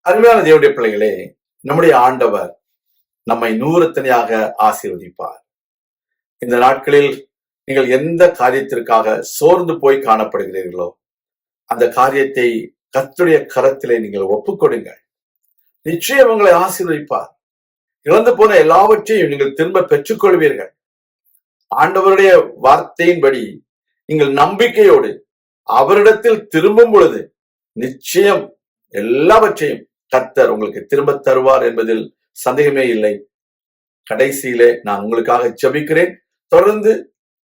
அருமையான தேவனுடைய பிள்ளைகளே, நம்முடைய ஆண்டவர் நம்மை நூறுத்தனையாக ஆசீர்வதிப்பார். இந்த நாட்களில் நீங்கள் எந்த காரியத்திற்காக சோர்ந்து போய் காணப்படுகிறீர்களோ அந்த காரியத்தை கர்த்தருடைய கரத்திலே நீங்கள் ஒப்புக்கொடுங்கள். நிச்சயம் உங்களை ஆசீர்வதிப்பார். இழந்து போன எல்லாவற்றையும் நீங்கள் திரும்ப பெற்றுக்கொள்வீர்கள். ஆண்டவருடைய வார்த்தையின்படி நீங்கள் நம்பிக்கையோடு அவரிடத்தில் திரும்பும் பொழுது நிச்சயம் எல்லாவற்றையும் கர்த்தர் உங்களுக்கு திரும்ப தருவார் என்பதில் சந்தேகமே இல்லை. கடைசியிலே நான் உங்களுக்காக ஜெபிக்கிறேன். தொடர்ந்து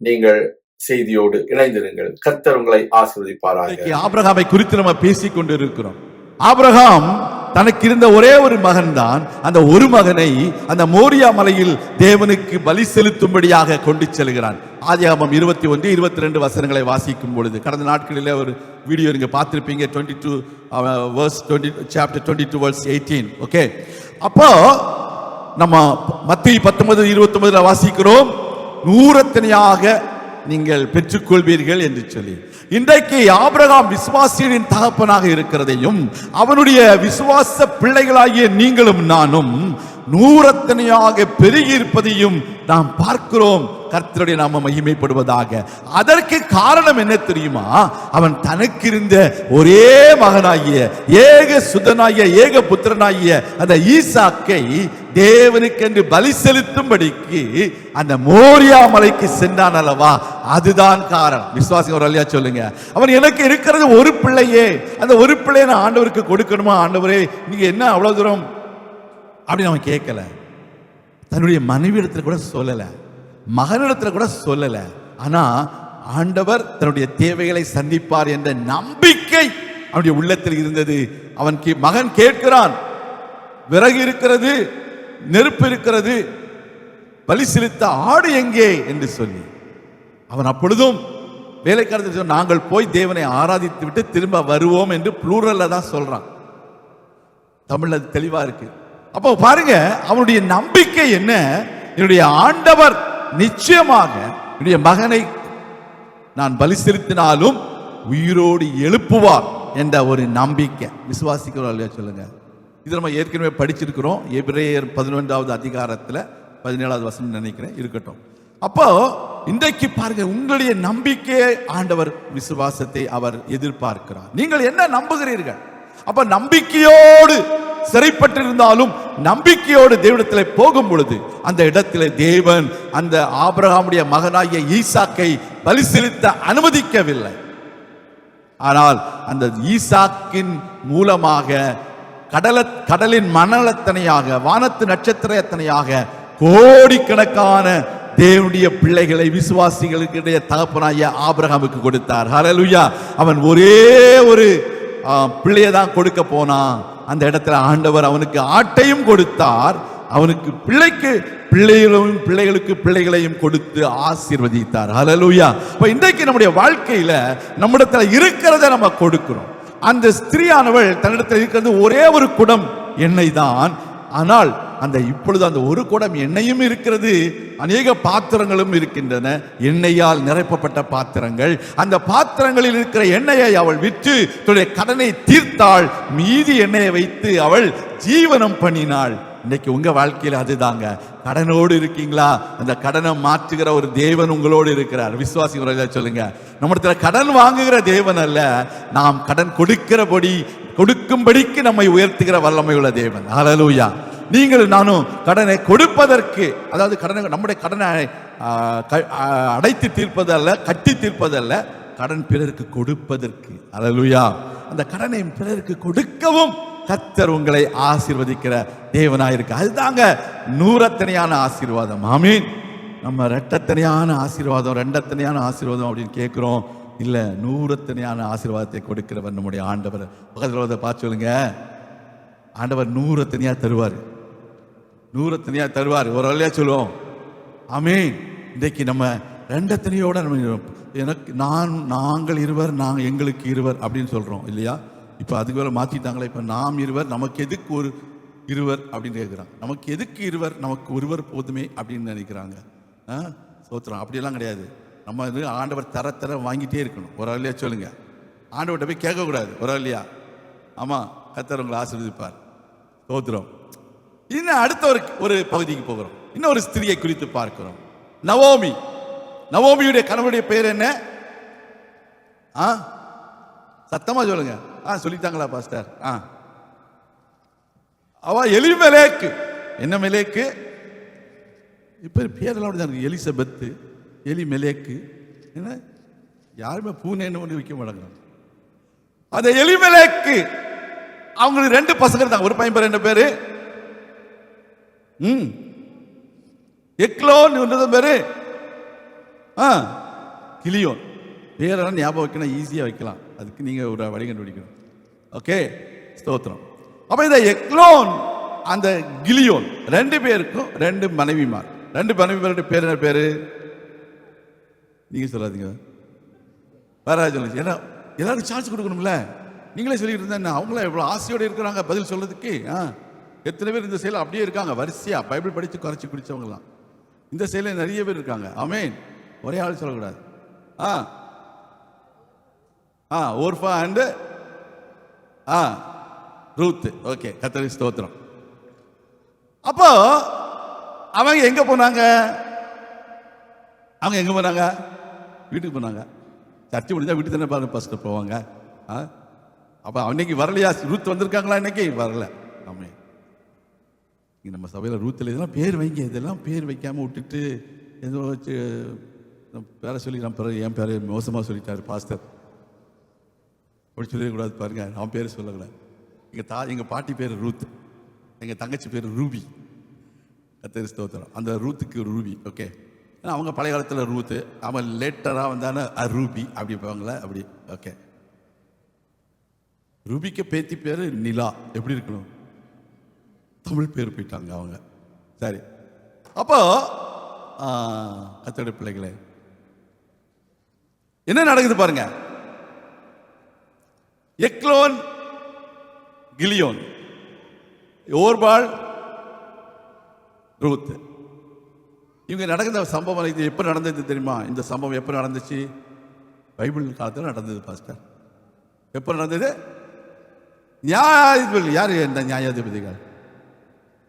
நீங்கள் செய்தியோடு இணைந்திருங்கள். கர்த்தர் உங்களை ஆசீர்வதிப்பாராக. ஆபிரகாமை குறித்து நம்ம பேசிக் கொண்டு இருக்கிறோம். ஆபிரகாம் தனக்கு இருந்த ஒரே ஒரு மகன் தான். அந்த ஒரு மகனை அந்த மோரியா மலையில் தேவனுக்கு பலி செலுத்தும்படியாக கொண்டு செல்கிறான். ஆதியாகமம் 21, 22 வசனங்களை வாசிக்கும் பொழுது, கடந்த நாட்களில் ஒரு வீடியோ நீங்க பார்த்திருப்பீங்க, 22 chapter 22 verse 18. ஓகே, அப்போ நம்ம மத்தேயு 19:29 வாசிக்கிறோம், நூறத்தனையாக நீங்கள் பெற்றுக்கொள்வீர்கள் என்று சொல்லி. இன்றைக்கு ஆபிரகாம் விசுவாசியின் தகப்பனாக இருக்கிறதையும் அவனுடைய விசுவாச பிள்ளைகளாகிய நீங்களும் நானும் நூறத்தனையாக பெருகி இருப்பதையும் நாம் பார்க்கிறோம். கர்த்தருடைய நாம மகிமைப்படுவதாக. அதற்கு காரணம் என்ன தெரியுமா? அவன் தனக்கு இருந்த ஒரே மகனாகிய ஏக சுதனாகிய ஏக புத்திரனாகிய அந்த ஈசாக்கை தேவனுக்கென்று பலி செலுத்தும்படிக்கு அந்த மோரியா மலைக்கு சென்றான் அல்லவா, அதுதான் காரணம். விசுவாசிங்க ஒரு அல்லையா சொல்லுங்க. அவன் எனக்கு இருக்கிறது ஒரு பிள்ளையே, அந்த ஒரு பிள்ளையை நான் ஆண்டவருக்கு கொடுக்கணுமா? ஆண்டவரே நீங்க என்ன அவ்வளவு தூரம் அப்படின்னு அவன் கேட்கல. தன்னுடைய மனைவியிடத்துல கூட சொல்லல, மகனிடத்துல கூட சொல்லல. ஆனா ஆண்டவர் தன்னுடைய தேவைகளை சந்திப்பார் என்ற நம்பிக்கை அவனுடைய உள்ளத்தில் இருந்தது. அவன் மகன் கேட்கிறான், விறகு இருக்கிறது, நெருப்பு இருக்கிறது, பலி செலுத்த ஆடு எங்கே என்று சொல்லி. அவன் அப்பொழுதும் வேலைக்காரத்தில் நாங்கள் போய் தேவனை ஆராதித்து விட்டு திரும்ப வருவோம் என்று ப்ளூரல்ல தான் சொல்றான். தமிழ்ல தெளிவா இருக்கு. அப்போ பாருங்க, அவனுடைய நம்பிக்கை என்ன? என்னுடைய ஆண்டவர் நிச்சயமாக என்னுடைய மகனை நான் பலி செலுத்தினாலும் உயிரோடு எழுப்புவார் என்ற ஒரு நம்பிக்கை. விசுவாசிக்கிறோம் இல்லையா சொல்லுங்க. இது நம்ம ஏற்கனவே படிச்சிருக்கிறோம். எபிரேயர் 11வது அதிகாரத்தில் 17வது வசனம் நினைக்கிறேன், இருக்கட்டும். அப்போ இன்றைக்கு பாருங்க, உங்களுடைய நம்பிக்கையை ஆண்டவர், விசுவாசத்தை அவர் எதிர்பார்க்கிறார். நீங்கள் என்ன நம்புகிறீர்கள்? அப்ப நம்பிக்கையோடு சிறைப்பட்டிருந்தாலும் நம்பிக்கையோடு தேவனிடத்தில் போகும் பொழுது அந்த இடத்துல தேவன் அந்த ஆபிரகாமுடைய மகனாகிய ஈசாக்கை பலி செலுத்த அனுமதிக்கவில்லை. ஆனால் அந்த ஈசாக்கின் மூலமாக கடலின் மணலத்தனையாக, வானத்து நட்சத்திரத்தனையாக கோடிக்கணக்கான தேவனுடைய பிள்ளைகளை விசுவாசிகளுக்கு தகப்பனாகிய ஆபிரகாமுக்கு கொடுத்தார். ஹல்லேலூயா. அவன் ஒரே ஒரு பிள்ளையை தான் கொடுக்க போனான். அந்த இடத்துல ஆண்டவர் அவனுக்கு ஆட்டையும் கொடுத்தார், அவனுக்கு பிள்ளைகளுக்கு பிள்ளைகளையும் கொடுத்து ஆசீர்வதித்தார். ஹல்லேலூயா. இப்ப இன்றைக்கு நம்முடைய வாழ்க்கையில நம்மிடத்துல இருக்கிறத நம்ம கொடுக்கிறோம். அந்த ஸ்திரீயானவள் தன்னிடத்தில் இருக்கிறது ஒரே ஒரு குடம் எண்ணெய் தான். ஆனால் இப்பொழுது அந்த ஒரு குடம் எண்ணெயும் இருக்கிறது, அநேக பாத்திரங்களும் இருக்கின்றன, எண்ணெயால் நிரப்பப்பட்ட பாத்திரங்கள். அந்த பாத்திரங்களில் இருக்கிற எண்ணெயை அவள் விற்று தன்னுடைய கடனை தீர்த்தாள். மீதி எண்ணெயை வைத்து அவள் ஜீவனம் பண்ணினாள். இன்னைக்கு உங்க வாழ்க்கையில் அதுதாங்க. கடனோடு இருக்கீங்களா? அந்த கடனை மாற்றுகிற ஒரு தேவன் உங்களோடு இருக்கிறார். விசுவாசிகளை சொல்லுங்க. நம்மிடத்துல கடன் வாங்குகிற தேவன் அல்ல, நாம் கடன் கொடுக்கும்படிக்கு நம்மை உயர்த்துகிற வல்லமை உள்ள தேவன். ஹல்லேலூயா. நீங்கள் நானும் கடனை கொடுப்பதற்கு, அதாவது நம்முடைய கடனை அடைத்து தீர்ப்பதல்ல, கட்டி தீர்ப்பதல்ல, கடன் பிறருக்கு கொடுப்பதற்கு. ஹல்லேலூயா. அந்த கடனை பிறருக்கு கொடுக்கவும் கர்த்தர் உங்களை ஆசீர்வதிக்கிற தேவனாயிருக்கு. அதுதாங்க நூறத்தனையான ஆசீர்வாதம். ஆமீன். நம்ம ரெட்டத்தனையான ஆசீர்வாதம், ரெண்டத்தனையான ஆசீர்வாதம் அப்படின்னு கேட்கிறோம். இல்ல, நூறத்தனையான ஆசீர்வாதத்தை கொடுக்கிறவர் நம்முடைய ஆண்டவர். பக்கத்தில் பார்த்து சொல்லுங்க, ஆண்டவர் நூறத்தனையா தருவார், நூறத்தனையா தருவார். ஒரு அல்லையா சொல்லுவோம். ஆமீன். இன்றைக்கு நம்ம ரெண்டத்தனையோட நம்ம நாங்கள் இருவர், எங்களுக்கு இருவர் அப்படின்னு சொல்றோம் இல்லையா? இப்போ அதுக்கு வேலை மாற்றிட்டாங்களே. இப்போ நாம் இருவர், நமக்கு எதுக்கு ஒரு இருவர் அப்படின்னு கேட்குறாங்க. நமக்கு எதுக்கு இருவர், நமக்கு ஒருவர் போதுமே அப்படின்னு நினைக்கிறாங்க. சோத்திரம் அப்படியெல்லாம் கிடையாது. நம்ம ஆண்டவர் தர வாங்கிட்டே இருக்கணும். ஒரு இல்லையா சொல்லுங்க. ஆண்டவர்கிட்ட போய் கேட்கக்கூடாது. ஒரு இல்லையா? ஆமாம், கர்த்தர் உங்களை ஆசீர்வதிப்பார். ஸ்தோத்திரம். இன்னும் அடுத்த ஒரு பகுதிக்கு போகிறோம். இன்னொரு ஸ்திரியை குறித்து பார்க்கிறோம். நவோமி. நவோமியுடைய கணவனுடைய பெயர் என்ன? சத்தமா சொல்லுங்க. சொல்லிட்டாங்களா பாஸ்டர்? அவ எலிமெலேக்கு. என்ன மெலேக்கு? இப்ப பேரெல்லாம் அப்படிதான். எலிசபெத்து, எலிமெலேக்கு. என்ன யாருமே பூனேன்னு ஒன்று வைக்க மாட்டாங்க. அந்த எலிமெலேக்கு அவங்களுக்கு 2 பசங்க இருந்தாங்க. ஒரு பையன் பேர் என்ன பேரு? எக்லோன் பேரு கிலியோன். பேரெல்லாம் ஞாபகம் வைக்கணும், ஈஸியா வைக்கலாம். அதுக்கு நீங்க ஒரு வழி கண்டுபிடிக்கணும். ஓகே, ஸ்தோத்திரம். அப்ப இந்த எக்லோன் அந்த கிலியோன் 2 பேருக்கும் 2 மனைவிமார். 2 மனைவிமாருடைய பேர் என்ன பேரு? நீங்க சொல்லாதீங்க, வேற சொல்லுங்க. ஏன்னா எல்லாருக்கும் சான்ஸ் கொடுக்கணும்ல. நீங்களே சொல்லிட்டு இருந்தா அவங்கள எவ்வளவு ஆசையோடு இருக்கிறாங்க பதில் சொல்றதுக்கு. எத்தனை பேர் இந்த செயல அப்படியே இருக்காங்க வரிசையா பைபிள் படிச்சு குறைச்சி குடிச்சவங்கலாம் இந்த செயல நிறைய பேர் இருக்காங்க. ஆமென். ஒரே ஆள் சொல்லக்கூடாது. ஓர்ஃபா அண்ட் ரூத். ஓகே, கர்த்தருக்கு ஸ்தோத்திரம். அப்போ அவங்க எங்க போனாங்க? வீட்டுக்கு போனாங்க. சர்ச்சை முடிஞ்சா வீட்டுக்கு தானே பாருங்க பாஸ்டர் போவாங்க. அப்ப அன்னைக்கு வரலையா? ரூத் வந்திருக்காங்களா? இன்னைக்கு வரல. ஆமென். நம்ம சபையில் ரூத்தில் இதெல்லாம் பேர் வைங்க. இதெல்லாம் பேர் வைக்காம விட்டுட்டு ஏதோ வச்சு பேரை சொல்லி நம்ம என் பேரை மோசமாக சொல்லிட்டாரு பாஸ்டர் அப்படி சொல்லிடக்கூடாது. பாருங்க, அவன் பேர் சொல்லக்கூடாது. எங்கள் பாட்டி பேர் ரூத், எங்கள் தங்கச்சி பேர் ரூபி. கர்த்தருக்கு ஸ்தோத்திரம். அந்த ரூத்துக்கு ஒரு ரூபி. ஓகே, அவங்க பழைய காலத்தில் ரூத்து, அவன் லேட்டராக வந்தானே ரூபி அப்படி போவாங்களே அப்படி. ஓகே, ரூபிக்கு பேத்தி பேர் நிலா. எப்படி இருக்கணும்? தமிழ் பேர் போயிட்டாங்க அவங்க. சரி, அப்போ கர்த்தருடைய பிள்ளைகளே என்ன நடக்குது பாருங்க. எக்லோன், கிலியோன், ஓர்பால், ரூத், இவங்க நடந்த சம்பவம் இது எப்ப நடந்தது தெரியுமா? இந்த சம்பவம் எப்ப நடந்துச்சு? பைபிள் காலத்தில் நடந்தது பாஸ்டர். எப்ப நடந்தது? நியாயாதிபதிகள். யாரு இந்த நியாயாதிபதிகள்?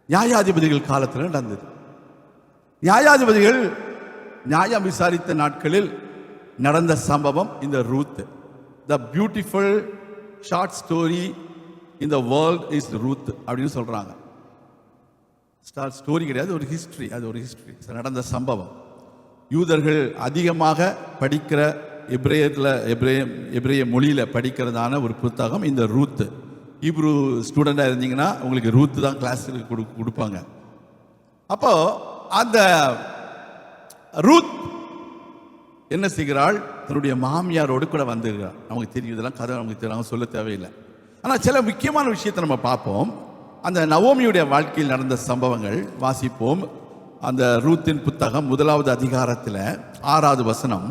நியாயாதிபதிகள் காலத்தில் நடந்தது. நியாயாதிபதிகள் நியாயம் விசாரித்த நாட்களில் நடந்த சம்பவம் இந்த Ruth. The beautiful short story in the world is Ruth அப்படின்னு சொல்றாங்க. ஸ்டோரி கிடையாது, ஒரு ஹிஸ்டரி. அது ஒரு ஹிஸ்டரி, நடந்த சம்பவம். யூதர்கள் அதிகமாக படிக்கிற எபிரேய மொழியில படிக்கிறதான ஒரு புத்தகம் இந்த ரூத். ஹீப்ரூ ஸ்டூடெண்டாக இருந்தீங்கன்னா உங்களுக்கு ரூத் தான் கிளாஸுக்கு கொடுப்பாங்க. அப்போ அந்த ரூத் என்ன செய்கிறாள்? தன்னுடைய மாமியாரோடு கூட வந்துருக்கிறாள். நமக்கு தெரியும், இதெல்லாம் கதை நமக்கு தெரியும், சொல்ல தேவையில்லை. ஆனால் சில முக்கியமான விஷயத்தை நம்ம பார்ப்போம். அந்த நவோமியுடைய வாழ்க்கையில் நடந்த சம்பவங்கள் வாசிப்போம். அந்த ரூத்தின் புத்தகம் 1வது அதிகாரத்தில் 6வது வசனம்.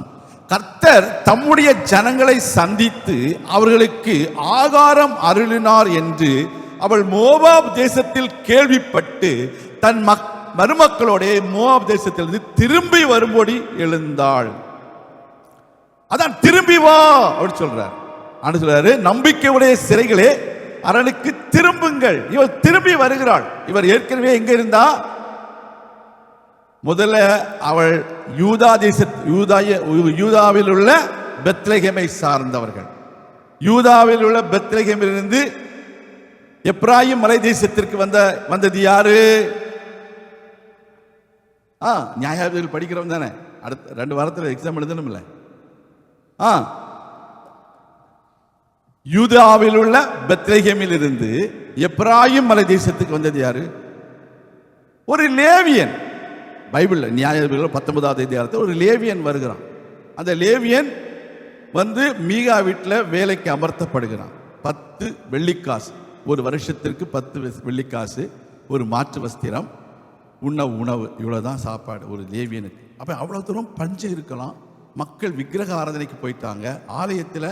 கர்த்தர் தம்முடைய ஜனங்களை சந்தித்து அவர்களுக்கு ஆகாரம் அருளினார் என்று அவள் மோவாப் தேசத்தில் கேள்விப்பட்டு தன் மருமக்களோட மோவாப் தேசத்திலிருந்து திரும்பி வரும்படி எழுந்தாள். அதான் திரும்பி வா அப்படி சொல்றார். ஆண்டு சொல்றாரு, நம்பிக்கையுடைய சிறைகளே அரணுக்கு திரும்புங்கள். இவள் திரும்பி வருகிறாள். இவர் ஏற்கனவே எங்க இருந்தா? முதல்ல அவள் யூதாவில் உள்ள பெத்லகேமை சார்ந்தவர்கள். யூதாவில் உள்ள பெத்லகேமிலிருந்து எப்ராயிம் மலை தேசத்திற்கு வந்தது யாரு? நியாயாதிபதிகள் படிக்கிறவன் தானே. அடுத்த 2 வாரத்தில் எக்ஸாம் எழுதணும்ல. யூதாவில் உள்ள பெத்லகேமில் இருந்து எப்ராயிம் மலை தேசத்துக்கு வந்தது யாரு? ஒரு லேவியன். பைபிள் நியாயாதிபதிகள் 19வது அதிகாரத்தில் ஒரு லேவியன் வருகிறான். அந்த லேவியன் மீகா வீட்டில் வேலைக்கு அமர்த்தப்படுகிறான். 10 வெள்ளிக்காசு, ஒரு வருஷத்திற்கு 10 வெள்ளிக்காசு, ஒரு மாற்று வஸ்திரம், உணவு, இவ்வளவுதான் சாப்பாடு ஒரு லேவியனுக்கு. அப்ப அவ்வளவு தூரம் பஞ்சம் இருக்கலாம். மக்கள் விக்கிரக ஆராதனைக்கு போயிட்டாங்க. ஆலயத்தில்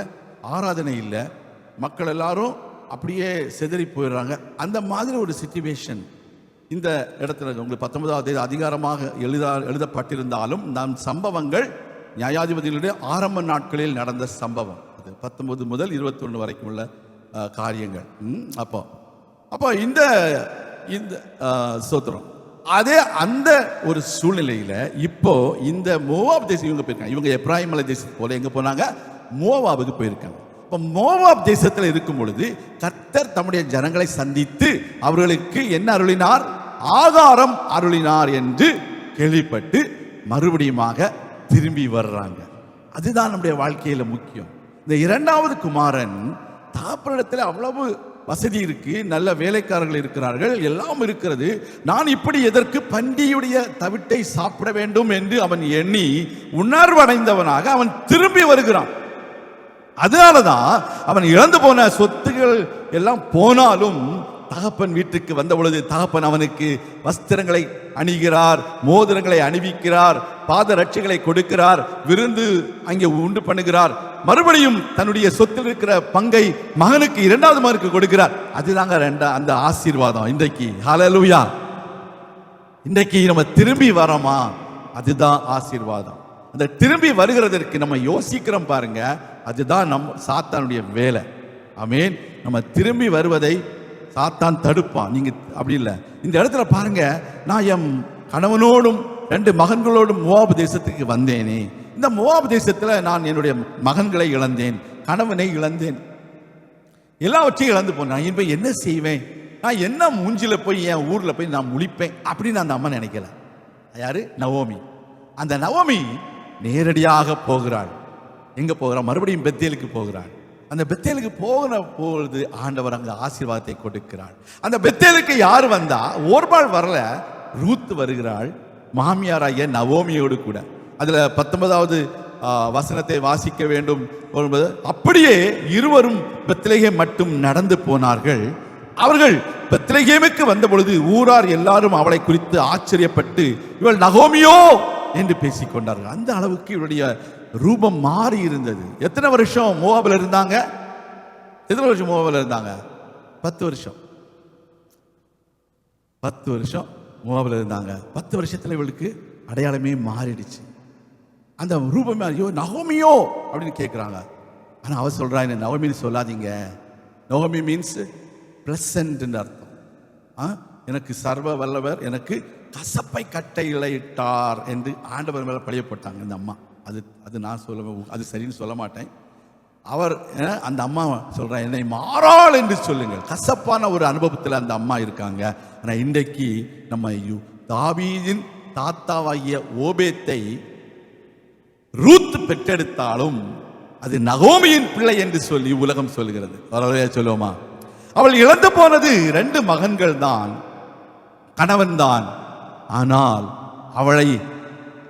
ஆராதனை இல்லை. மக்கள் எல்லாரும் அப்படியே செதறி போயிடுறாங்க. அந்த மாதிரி ஒரு சிச்சுவேஷன் இந்த இடத்துல உங்களுக்கு 19வது அதிகாரமாக எழுதப்பட்டிருந்தாலும் நம் சம்பவங்கள் நியாயாதிபதிகளுடைய ஆரம்ப நாட்களில் நடந்த சம்பவம். அது 19 முதல் 21 வரைக்கும் உள்ள காரியங்கள். அப்போ அப்போ இந்த இந்த ஸ்தோத்திரம். அதே அந்த ஒரு சூழ்நிலையில இப்போ இந்த மோவாப் தேசம் இவங்க போயிருக்காங்க. இவங்க எப்ராயிம் மலை தேசத்துக்கு போல எங்க போனாங்க? மோவாபுக்கு போயிருக்காங்க. இப்போ மோவாப் தேசத்தில் இருக்கும் பொழுது கர்த்தர் தம்முடைய ஜனங்களை சந்தித்து அவர்களுக்கு என்ன அருளினார்? ஆகாரம் அருளினார் என்று கேள்விப்பட்டு மறுபடியுமாக திரும்பி வர்றாங்க. அதுதான் நம்முடைய வாழ்க்கையில முக்கியம். இந்த இரண்டாவது குமாரன் தாப்பனிடத்தில் அவ்வளவு வசதி இருக்கு, நல்ல வேலைக்காரர்கள் இருக்கிறார்கள், எல்லாம் இருக்கிறது. நான் இப்படி எதற்கு பண்டியுடைய தவிட்டை சாப்பிட வேண்டும் என்று அவன் எண்ணி உணர்வடைந்தவனாக அவன் திரும்பி வருகிறான். அதனாலதான் அவன் இழந்து போன சொத்துகள் எல்லாம் போனாலும் தகப்பன் வீட்டுக்கு வந்த பொழுது தகப்பன் அவனுக்கு வஸ்திரங்களை அணிகிறார், மோதிரங்களை அணிவிக்கிறார், பாத ரட்சைகளை கொடுக்கிறார், விருந்து அங்கே உண்டு பண்ணுகிறார். மறுபடியும் தன்னுடைய சொத்தில் இருக்கிற பங்கை மகனுக்கு, இரண்டாவது மகனுக்கு கொடுக்கிறார். அதுதாங்க அந்த ஆசீர்வாதம். இன்றைக்கு ஹல்லேலூயா, இன்றைக்கு நம்ம திரும்பி வரோமா? அதுதான் ஆசீர்வாதம். அந்த திரும்பி வருகிறதற்கு நம்ம யோசிக்கிறோம் பாருங்க, அதுதான் சாத்தானுடைய வேலை. ஆமென். நம்ம திரும்பி வருவதை சாத்தான் தடுப்பான். நீங்க அப்படி இல்லை. இந்த இடத்துல பாருங்க, நான் என் கணவனோடும் 2 மகன்களோடும் மோவாப் தேசத்துக்கு வந்தேனே. இந்த மோவாப் தேசத்துல நான் என்னுடைய மகன்களை இழந்தேன், கணவனை இழந்தேன், எல்லாவற்றையும் இழந்து போனேன். இப்போ என்ன செய்வேன்? நான் என்ன மூஞ்சில போய் என் ஊர்ல போய் நான் முழிப்பேன் அப்படின்னு அந்த அம்மா நினைக்கல. யாரு? நவோமி. அந்த நவோமி நேரடியாக போகிறாள். எங்க போகிறாள்? மறுபடியும் பெத்தேலுக்கு போகிறாள். அந்த பெத்தேலுக்கு போகிற பொழுது ஆண்டவர் அங்க ஆசீர்வாதத்தை கொடுக்கிறாள். அந்த பெத்தேலுக்கு யார் வந்தா? ஓர்பாள் வரல, ரூத் வருகிறாள், மாமியாராகிய நவோமியோடு கூட. அதுல 19வது வசனத்தை வாசிக்க வேண்டும். அப்படியே இருவரும் பெத்லகேம் மட்டும் நடந்து போனார்கள். அவர்கள் பெத்லகேமுக்கு வந்த பொழுது ஊரார் எல்லாரும் அவளை குறித்து ஆச்சரியப்பட்டு, இவள் நகோமியோ என்று பேசிக்கொண்டார்கள். அந்த அளவுக்கு இவருடைய ரூபம் மாறி இருந்தது. எத்தனை வருஷம் மோவாபில் இருந்தாங்க? எத்தனை வருஷம் மோவாபில் இருந்தாங்க? 10 வருஷம். 10 வருஷம் மோவாபில் இருந்தாங்க. 10 வருஷத்துல இவளுக்கு அடையாளமே மாறிடுச்சு. அந்த ரூபமே, ஐயோ நகோமியோ அப்படின்னு கேட்குறாங்க. ஆனால் அவ சொல்றா, என்ன நகோமின்னு சொல்லாதீங்க. நகோமி மீன்ஸ் பிளசன்ட் அர்த்தம். எனக்கு சர்வ வல்லவர் எனக்கு கசப்பை கட்டளையிட்டார் என்று ஆண்டவர் மேலே பழியப்பட்டாங்க இந்த அம்மா. அது நான் சொல்ல, அது சரின்னு சொல்ல மாட்டேன். அவர் அந்த அம்மா சொல்ற, என்னை மாறாள் என்று சொல்லுங்கள். கசப்பான ஒரு அனுபவத்தில் அந்த அம்மா இருக்காங்க. ஆனால் இன்றைக்கு நம்ம தாவீதின் தாத்தாவாகிய ஓபேத்தை ரூத் பெற்றெடுத்தாலும் அது நகோமியின் பிள்ளை என்று சொல்லி உலகம் சொல்கிறது. வரவழையா சொல்லுவோமா? அவள் இழந்து போனது 2 மகன்கள் தான், கணவன் தான். ஆனால் அவளை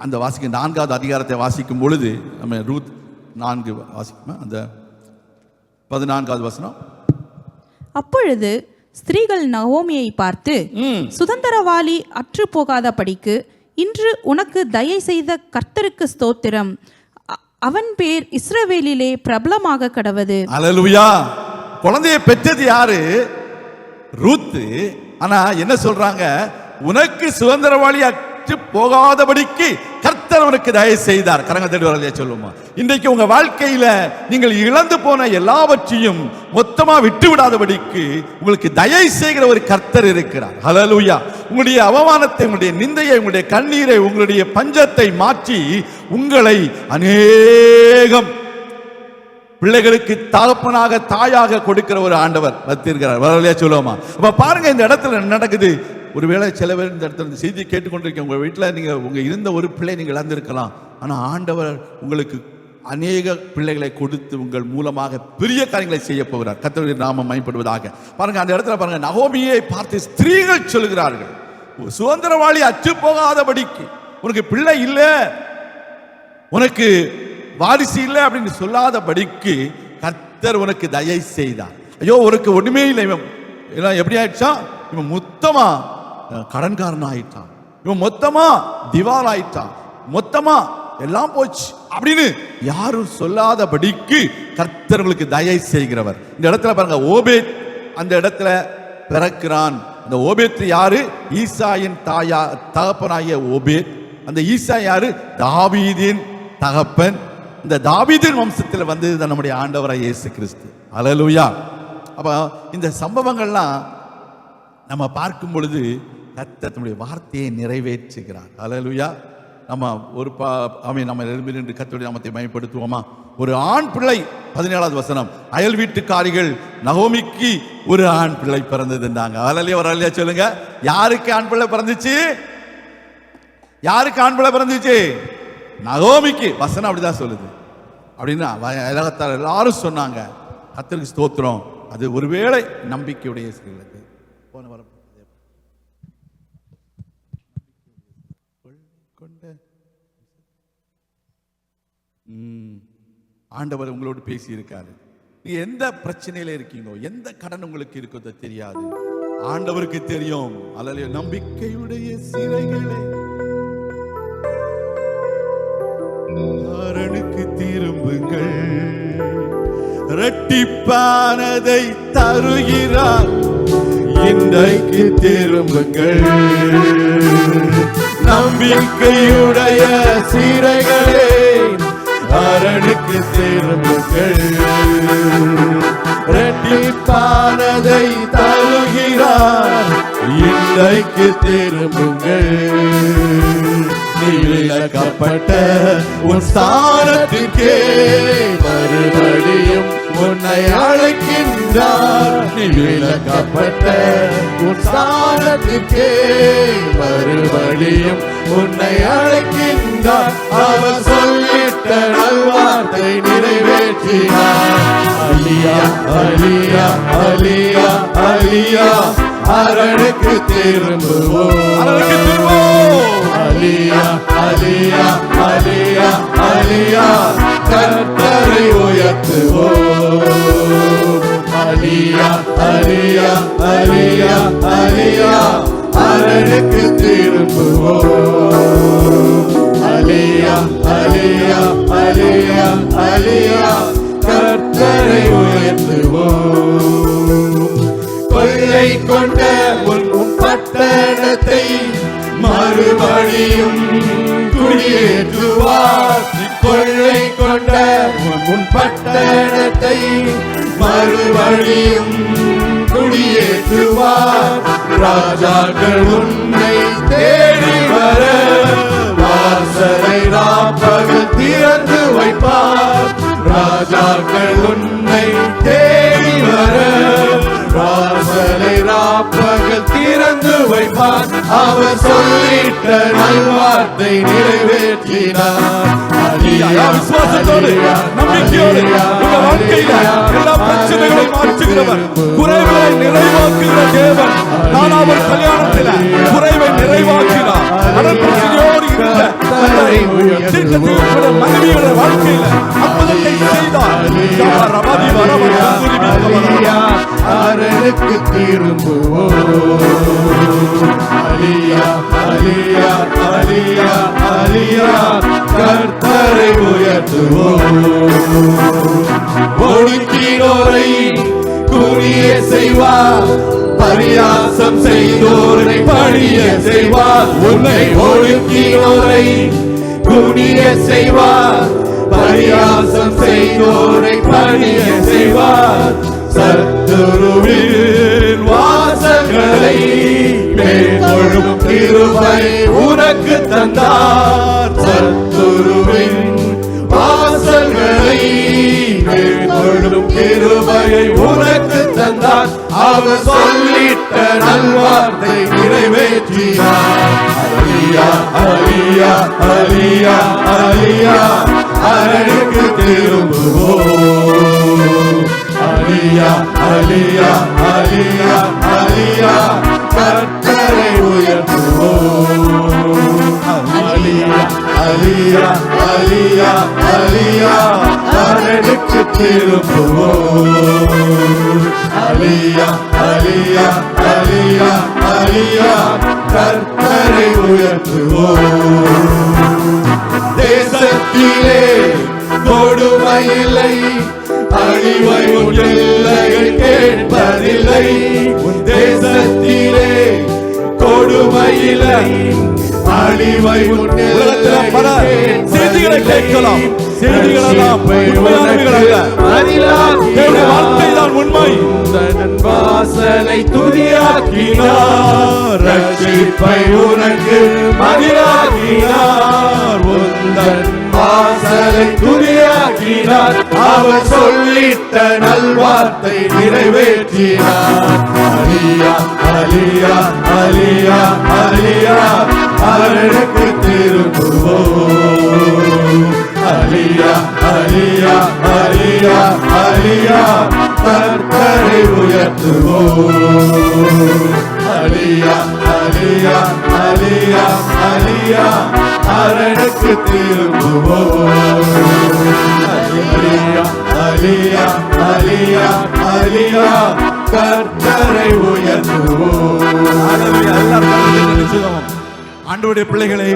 அந்த வாசிக்க 4வது அதிகாரத்தை வாசிக்கும் பொழுது நம்ம ரூத் 4 வாசிக்கும், அந்த 14வது வசனம். அப்பொழுது ஸ்திரீகள் நகோமியை பார்த்து, சுதந்திரவாளி அற்று போகாத படிக்கு இன்று உனக்கு தயை செய்த கர்த்தருக்கு ஸ்தோத்திரம், அவன் பேர் இஸ்ரவேலிலே பிரபலமாக கடவது. அல்லேலூயா. குழந்தையை பெற்றது யாரு? ரூத். ஆனா என்ன சொல்றாங்க? உனக்கு சுதந்திரவாளி அற்று போகாதபடிக்கு கர்த்தர் உனக்கு தயை செய்தார். கரங்க தேடி வரலையா சொல்லுமா? இன்றைக்கு உங்க வாழ்க்கையில நீங்கள் இழந்து போன எல்லாவற்றையும் மொத்தமா விட்டு விடாதபடிக்கு உங்களுக்கு தயை செய்கிற ஒரு கர்த்தர் இருக்கிறார். ஹல்லேலூயா. உங்களுடைய அவமானத்தை, உங்களுடைய நிந்தையை, உங்களுடைய கண்ணீரை, உங்களுடைய பஞ்சத்தை மாற்றி உங்களை அநேகம் பிள்ளைகளுக்கு தகப்பனாக தாயாக கொடுக்கிற ஒரு ஆண்டவர் வச்சிருக்கிறார். வரலையா சொல்லுவோமா? அப்ப பாருங்க இந்த இடத்துல நடக்குது. ஒருவேளை சில பேர் இந்த இடத்துல இந்த செய்தி கேட்டுக்கொண்டிருக்க, உங்க வீட்டில் நீங்க உங்க இருந்த ஒரு பிள்ளை நீங்க இழந்திருக்கலாம். ஆனா ஆண்டவர் உங்களுக்கு அநேக பிள்ளைகளை கொடுத்து உங்கள் மூலமாக பெரிய காரியங்களை செய்ய போகிறார். கர்த்தருடைய நாமம் மகிமைப்படுவதாக. பாருங்க அந்த இடத்துல பாருங்க, நகோமியை பார்த்து ஸ்திரீகள் சொல்கிறார்கள், சுதந்திரவாளி அற்று போகாதபடிக்கு உனக்கு பிள்ளை இல்லை, உனக்கு வாரிசு இல்லை அப்படின்னு சொல்லாதபடிக்கு கர்த்தர் உனக்கு தயை செய்தார். ஐயோ உனக்கு ஒண்ணுமே இல்லை, இவன் எப்படி ஆயிடுச்சா? இவன் மொத்தமா கடன்காரன் ஆயிட்டான், இவன் மொத்தமா திவால் ஆயிட்டான், மொத்தமா எல்லாம் போச்சு அப்படின்னு யாரும் சொல்லாதபடிக்கு கர்த்தர்களுக்கு தயை செய்கிறவர். இந்த இடத்துல பாருங்க, ஓபேத் அந்த இடத்துல பிறக்கிறான். அந்த ஓபேத் யாரு? ஈசாயின் தகப்பனாகிய ஓபேத். அந்த ஈசா யாரு? தாவீதின் தகப்பன். இந்த தாவீதின் வம்சத்தில் வந்து நம்முடைய ஆண்டவராய் இயேசு கிறிஸ்து. அல்லேலூயா. அப்ப இந்த சம்பவங்கள்லாம் நம்ம பார்க்கும் பொழுது கர்த்தர் தம்முடைய வார்த்தையை நிறைவேற்றுகிறார். ஹல்லேலூயா. நம்ம ஒரு நம்ம எழும்பி நின்று கர்த்தருடைய நாமத்தை மகிமைப்படுத்துவோமா? ஒரு ஆண் பிள்ளை, 17வது வசனம், அயல் வீட்டுக்காரிகள் நகோமிக்கு ஒரு ஆண் பிள்ளை பிறந்ததுன்னாங்க. ஹல்லேலூயா. ஒரு ஹல்லேலூயா சொல்லுங்க. யாருக்கு ஆண் பிள்ளை பிறந்துச்சு? யாருக்கு ஆண் பிள்ளை பிறந்துச்சு? நகோமிக்கு. வசனம் அப்படிதான் சொல்லுது. அப்படின்னா உலகத்தார் எல்லாரும் சொன்னாங்க. கர்த்தருக்கு ஸ்தோத்திரம். அது ஒருவேளை நம்பிக்கையுடைய ஸ்திரீகளுக்கு போன வர ஆண்டவர் உங்களோடு பேசி இருக்காரு. நீ எந்த பிரச்சனையில இருக்கீங்களோ, எந்த கடன் உங்களுக்கு இருக்கிறதோ தெரியாது, ஆண்டவருக்கு தெரியும். அல்லது நம்பிக்கையுடைய சிறைகளே அரணுக்கு திரும்புங்கள், இரட்டிப்பானதை தருகிறார், இன்றைக்கு திரும்புங்கள். நம்பிக்கையுடைய சிறைகளே அரணுக்கு திரும்புங்கள், இரட்டிப்பானதை தருகிறார், இன்றைக்கு திரும்புங்கள். நீ விலக்கப்பட்ட உன் ஸ்தானத்திற்கே மறுபடியும் உன்னை அழைக்கின்றார். நீ விலக்கப்பட்ட உன் ஸ்தானத்திற்கே மறுபடியும் உன்னை அழைக்கின்றார். அவர் சொல்லிட்ட நல்வார்த்தை நிறைவேற்றினார். அலியா அலியா அலியா அலியா அரணுக்கு திரும்புவோம், அரணுக்கு திரும்புவோம். அலியா அலியா அலியா அலியா கர்த்தரை உயர்த்துவோம். அலியா அலியா அலியா அலியா அரணுக்கு திரும்புவோம். அலியா அலியா அலியா அலியா கர்த்தரை உயர்த்துவோம். கொள்ளை கொண்ட உன் பட்டணத்தை மறுபடியும் குடியேற்றுவார். கொள்ளை கொண்ட உன் பட்டணத்தை மறுபடியும் குடியேற்றுவார். ராஜாக்கள் உன்னை தேடி வர வாசலை ராப்பகல் திறந்து வைப்பார். ராஜாக்கள் உன்னை தேடி வர வாசலை ராப்பகல் திறந்து வைப்பார். அவர் சொல்லிட்ட நல்வார்த்தை நிறைவேற்றினார். விசுவாசத்தோடு நம்பிக்கையோடு உங்க வாழ்க்கையில எல்லா பிரச்சனைகளையும் மாற்றுகிறவர், குறைவை நிறைவாக்குகிற தேவன். நான் அவர் கல்யாணத்தில் குறைவை நிறைவாக்கினார். அதன் பிரச்சனையோடு இருந்த மனைவியோட வாழ்க்கையில அற்புதத்தை செய்தார். அரணுக்கு திரும்புவோம். அலியா அலியா அலியா அலியா கர்த்தரை உயர்த்துவோம். ஒடுக்கினோரை குனிய செய்வார், பரியாசம் செய்தோரை பணிய செய்வார். உன்னை ஒடுக்கினோரை குனிய செய்வார், பரியாசம் செய்தோரை பணிய செய்வார். சத்துருவின் வாசல்களை மேற்கொள்ளும் கிருபை உனக்கு தந்தார். சத்துருவின் வாசல்களை மேற்கொள்ளும் கிருபையை உனக்கு தந்தார். அவர் சொல்லிட்ட நல்வார்த்தை நிறைவேற்றினார். அலியா அலியா அலியா அலியா அரணுக்கு திரும்புவோம். அலியா அலியா அலியா அலியா கர்த்தரை உயர்த்துவோம். அலியா அலியா அலியா அலியா அரணுக்கு திரும்புவோம். அலியா அலியா அலியா அலியா கர்த்தரை உயர்த்துவோம். தேசத்திலே கொடுமையில்லை, அழிவை எல்லைகள் கேட்பதில்லை. தேசத்திலே கொடுமையில்லை, அழிவை உலகத்தில் பல செய்திகளை கேட்கலாம், செய்திகள் எல்லாம் உண்மையானவைகள் அல்ல. தேவனுடைய வார்த்தை தான் உண்மை. வாசலை துதியாக்கினார், ரட்சிப்பை உனக்கு மதியாக்கினார். உந்தன் வாசலை துதியாக்கினார், அவர் சொல்லிட்ட நல்வார்த்தை நிறைவேற்றினார். அலியா அலியா அலியா அலியா, அவருக்கு திரும்புவோம். அலியா அலியா அலியா அலியா, கர்த்தரை உயர்த்துவோம். அலியா அலியா அலியா அலியா, அரணுக்கு திரும்புவோம். அலியா அலியா அலியா அலியா, கர்த்தரை உயர்த்துவோம். ஆண்டவருடைய பிள்ளைகளே,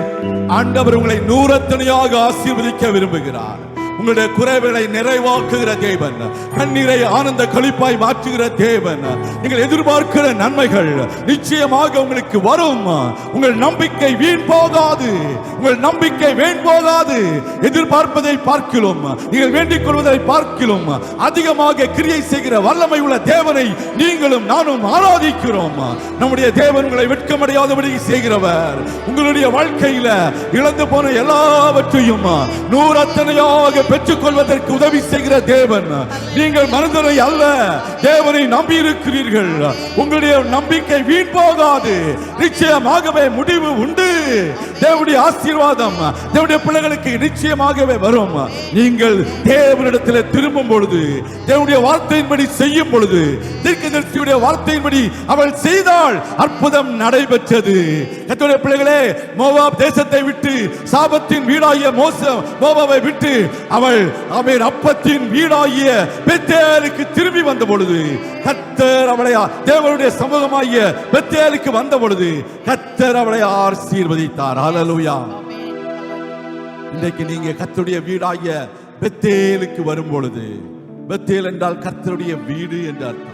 ஆண்டவர் உங்களை நூறத்தனையாக ஆசீர்வதிக்க விரும்புகிறார். உங்களுடைய குறைவுகளை நிறைவாக்குகிற தேவன், கண்ணீரை ஆனந்த களிப்பாய் மாற்றுகிற தேவன். நீங்கள் எதிர்பார்க்கிற நன்மைகள் நிச்சயமாக உங்களுக்கு வரும். உங்கள் நம்பிக்கை வீண் போகாது, உங்கள் நம்பிக்கை வீண் போகாது. எதிர்பார்ப்பதை பார்க்கிறோம், நீங்கள் வேண்டிக் கொள்வதை பார்க்கிறோம் அதிகமாக கிரியை செய்கிற வல்லமை உள்ள தேவனை நீங்களும் நானும் ஆராதிக்கிறோம். நம்முடைய தேவன் உங்களை வெட்கமடையாதபடி செய்கிறவர். உங்களுடைய வாழ்க்கையில இழந்து போன எல்லாவற்றையும் நூறத்தனையாக பெற்றுக் கொள்வதற்கு உதவி செய்கிற தேவன். நீங்கள் மனிதரை அல்ல, தேவனை நம்பி இருக்கிறீர்கள். உங்களுடைய நம்பிக்கை வீண் போகாது, நிச்சயமாகவே முடிவு உண்டு. தேவனுடைய ஆசீர்வாதம் தேவனுடைய பிள்ளைகளுக்கு நிச்சயமாகவே வரும். நீங்கள் தேவனிடத்தில் திரும்பும் பொழுது, தேவனுடைய வார்த்தையின்படி செய்யும் பொழுது, தீர்க்கதரிசியுடைய வார்த்தையின்படி அவள் செய்தால் அற்புதம் நடைபெற்றது. கர்த்தருடைய பிள்ளைகளே, மோவாப் தேசத்தை விட்டு, சாபத்தின் வீடாகிய மோவாபை விட்டு அவள் அப்பத்தின் வீடாகிய பெத்தேலுக்கு திரும்பி வந்த பொழுது, கர்த்தர் அவளை தேவனுடைய சமூகமாகிய பெத்தேலுக்கு வந்த பொழுது கர்த்தர் அவளை ஆசீர்வதித்தார். ஹல்லேலூயா. இன்றைக்கு நீங்க கர்த்தருடைய வீடாகிய பெத்தேலுக்கு வரும் பொழுது, பெத்தேல் என்றால் கர்த்தருடைய வீடு என்று அர்த்தம்.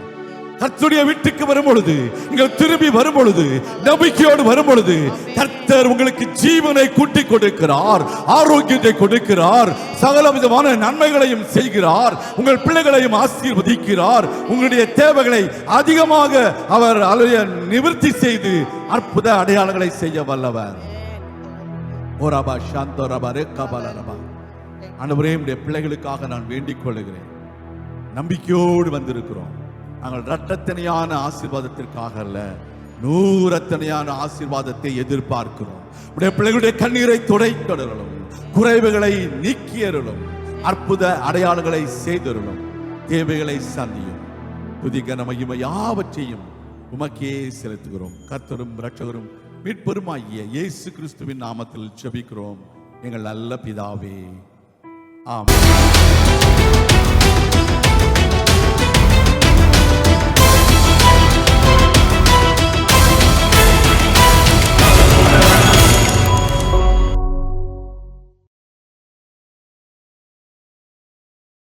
கர்த்தருடைய வீட்டுக்கு வரும் பொழுது, நீங்கள் திரும்பி வரும் பொழுது, நம்பிக்கையோடு வரும் பொழுது, கர்த்தர் உங்களுக்கு ஜீவனை கூட்டி கொடுக்கிறார், ஆரோக்கியத்தை கொடுக்கிறார், சகல விதமான நன்மைகளையும் செய்கிறார், உங்கள் பிள்ளைகளையும் ஆசீர்வதிக்கிறார். உங்களுடைய தேவைகளை அதிகமாக அவர் நிவர்த்தி செய்து அற்புத அடையாளங்களை செய்ய வல்லவர். ஆண்டவரே, உம்முடைய பிள்ளைகளுக்காக நான் வேண்டிக் கொள்கிறேன். நம்பிக்கையோடு வந்திருக்கிறோம். நாங்கள் இரட்டத்தனையான ஆசீர்வாதத்திற்காக அல்ல, நூறத்தனையான ஆசீர்வாதத்தை எதிர்பார்க்கிறோம். உடைய பிள்ளைகளுடைய கண்ணீரை துடைத்தருளும், குறைவுகளை நீக்கியருளும், அற்புத அடையாளங்களை செய்தருளும், தேவைகளை சந்தியும். துதிக்க மகிமை யாவற்றையும் உமக்கே செலுத்துகிறோம். கர்த்தரும் இரட்சகரும் மீட்பெருமாகிய இயேசு கிறிஸ்துவின் நாமத்தில் ஜெபிக்கிறோம் எங்கள் நல்ல பிதாவே. ஆமென்.